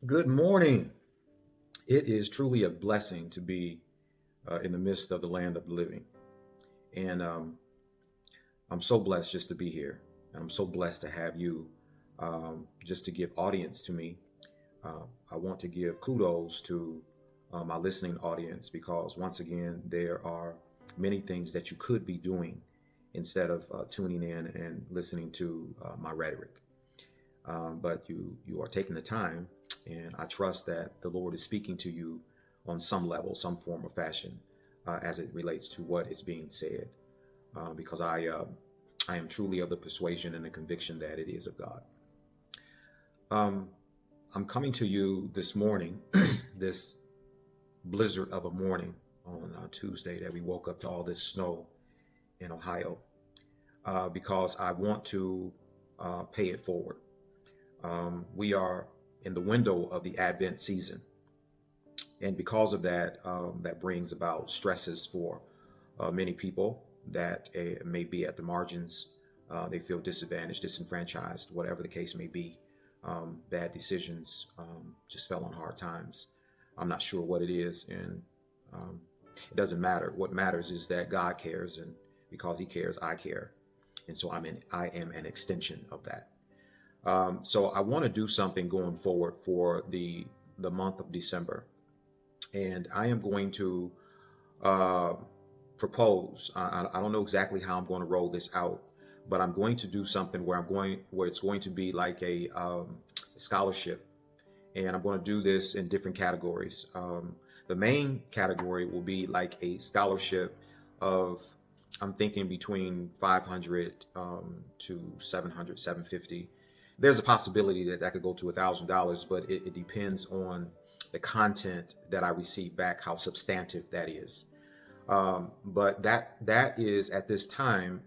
Good morning. It is truly a blessing to be in the midst of the land of the living. And I'm so blessed just to be here. And I'm so blessed to have you just to give audience to me. I want to give kudos to my listening audience because, once again, there are many things that you could be doing instead of tuning in and listening to my rhetoric. But you are taking the time, and I trust that the Lord is speaking to you on some level, some form or fashion, as it relates to what is being said. Because I am truly of the persuasion and the conviction that it is of God. Um, I'm coming to you this morning, this blizzard of a morning on Tuesday that we woke up to all this snow in Ohio, because I want to pay it forward. We are in the window of the Advent season. And because of that, that brings about stresses for many people that may be at the margins. They feel disadvantaged, disenfranchised, whatever the case may be. Bad decisions, just fell on hard times. I'm not sure what it is, and it doesn't matter. What matters is that God cares, and because He cares, I care. And so I am an extension of that. So I want to do something going forward for the month of December, and I am going to propose. I don't know exactly how I'm going to roll this out, but I'm going to do something where it's going to be like a scholarship, and I'm going to do this in different categories. The main category will be like a scholarship of, I'm thinking between 500 to 700, 750. There's a possibility that that could go to $1,000, but it depends on the content that I receive back, how substantive that is. But that is at this time,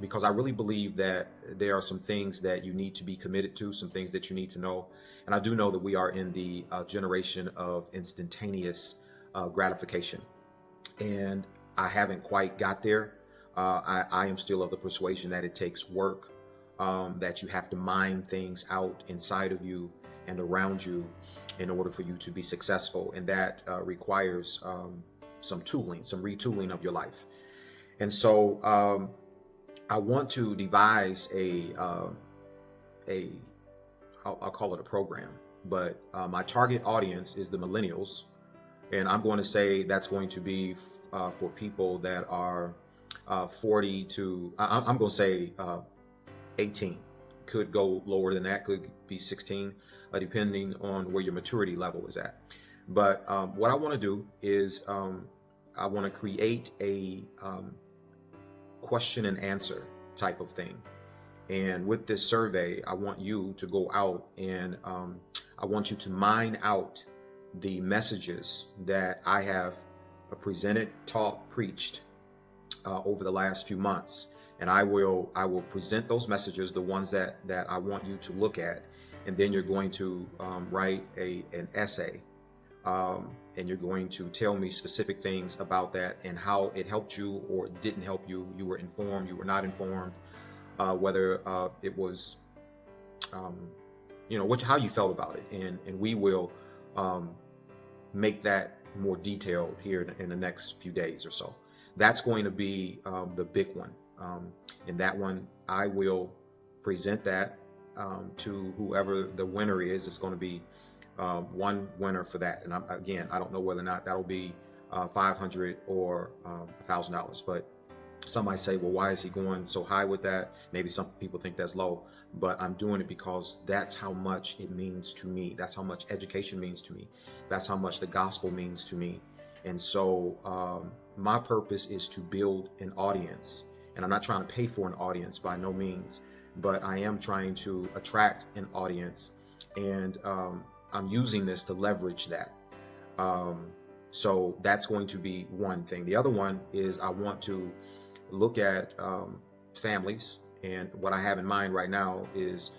because I really believe that there are some things that you need to be committed to, some things that you need to know. And I do know that we are in the generation of instantaneous gratification. And I haven't quite got there. I am still of the persuasion that it takes work, that you have to mine things out inside of you and around you in order for you to be successful. And that requires some tooling, some retooling of your life. And so I want to devise I'll call it a program, but my target audience is the millennials. And I'm going to say that's going to be for people that are 40 to, I'm going to say 18. Could go lower than that, could be 16, depending on where your maturity level is at. But what I want to do is I want to create a question and answer type of thing. And with this survey, I want you to go out and I want you to mine out the messages that I have presented, taught, preached over the last few months. And I will present those messages, the ones that I want you to look at, and then you're going to write an essay, and you're going to tell me specific things about that and how it helped you or didn't help you. You were informed, you were not informed, whether it was, how you felt about it, and we will make that more detailed here in the next few days or so. That's going to be the big one. In that one, I will present that to whoever the winner is. It's going to be one winner for that. And I don't know whether or not that'll be $500 or $1,000. But some might say, well, why is he going so high with that? Maybe some people think that's low, but I'm doing it because that's how much it means to me. That's how much education means to me. That's how much the gospel means to me. And so my purpose is to build an audience. And I'm not trying to pay for an audience by no means, but I am trying to attract an audience. And I'm using this to leverage that. So that's going to be one thing. The other one is I want to look at families. And what I have in mind right now is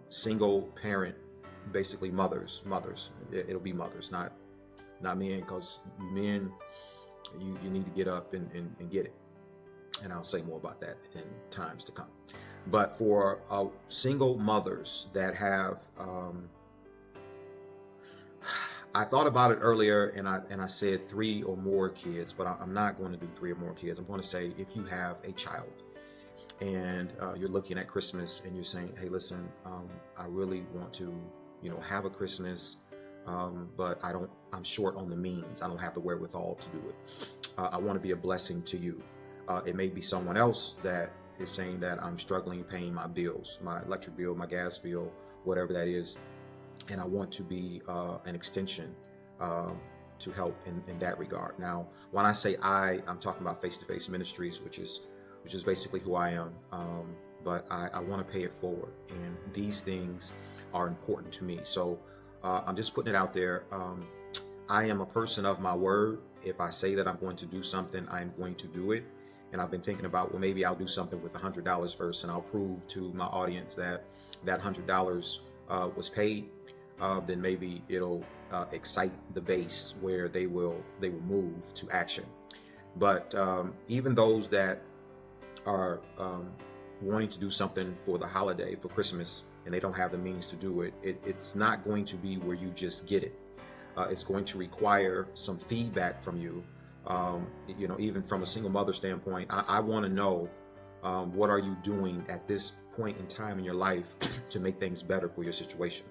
single parent, basically mothers. It'll be mothers, not men, because men, you need to get up and get it. And I'll say more about that in times to come. But for single mothers that have I thought about it earlier, and I said 3 or more kids, but I'm not going to do 3 or more kids. I'm going to say if you have a child and you're looking at Christmas and you're saying, hey, listen, I really want to, have a Christmas, but I'm short on the means. I don't have the wherewithal to do it. I want to be a blessing to you. It may be someone else that is saying that I'm struggling paying my bills, my electric bill, my gas bill, whatever that is. And I want to be an extension to help in that regard. Now, when I say I'm talking about face-to-face ministries, which is basically who I am. But I want to pay it forward, and these things are important to me. So I'm just putting it out there. I am a person of my word. If I say that I'm going to do something, I'm going to do it. And I've been thinking about, well, maybe I'll do something with $100 first, and I'll prove to my audience that that $100 was paid. Then maybe it'll excite the base where they will move to action. But even those that are wanting to do something for the holiday, for Christmas, and they don't have the means to do it, it's not going to be where you just get it. It's going to require some feedback from you. Even from a single mother standpoint, I want to know what are you doing at this point in time in your life to make things better for your situation.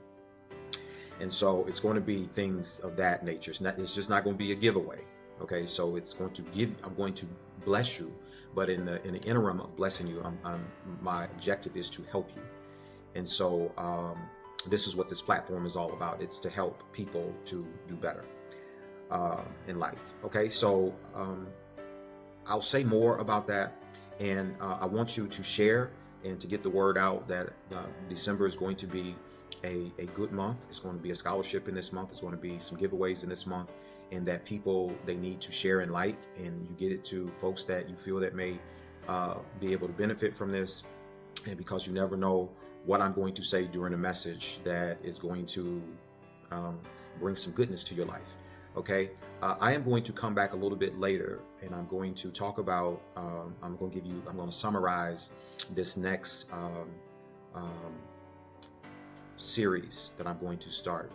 And so it's going to be things of that nature. It's just not going to be a giveaway. Okay, so I'm going to bless you, but in the interim of blessing you, my objective is to help you. And so this is what this platform is all about. It's to help people to do better in life. Okay, so I'll say more about that, and I want you to share and to get the word out that December is going to be a good month. It's going to be a scholarship in this month. There's going to be some giveaways in this month, and that people, they need to share and like, and you get it to folks that you feel that may be able to benefit from this. And because you never know what I'm going to say during a message that is going to bring some goodness to your life. Okay, I am going to come back a little bit later, and I'm going to talk about, I'm going to summarize this next series that I'm going to start.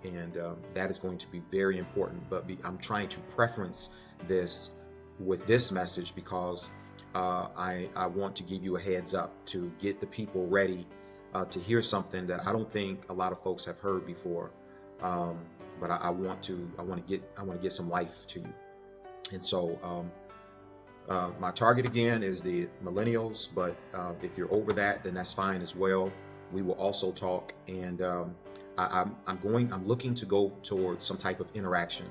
And that is going to be very important. But I'm trying to preference this with this message because I want to give you a heads up to get the people ready to hear something that I don't think a lot of folks have heard before. But I want to get some life to you. And so my target again is the millennials. But if you're over that, then that's fine as well. We will also talk, and I'm looking to go towards some type of interaction,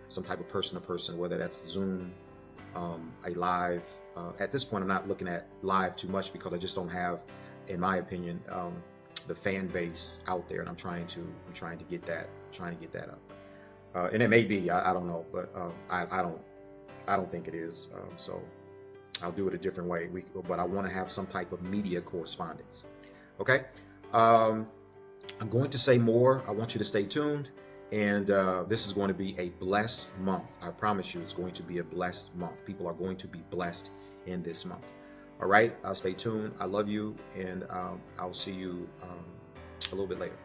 some type of person to person, whether that's Zoom, a live. At this point, I'm not looking at live too much because I just don't have, in my opinion, the fan base out there, and I'm trying to get that up. And it may be, I don't know, but I don't think it is. So I'll do it a different way. But I want to have some type of media correspondence. Okay. I'm going to say more. I want you to stay tuned. And this is going to be a blessed month. I promise you it's going to be a blessed month. People are going to be blessed in this month. All right. Stay tuned. I love you. And I'll see you a little bit later.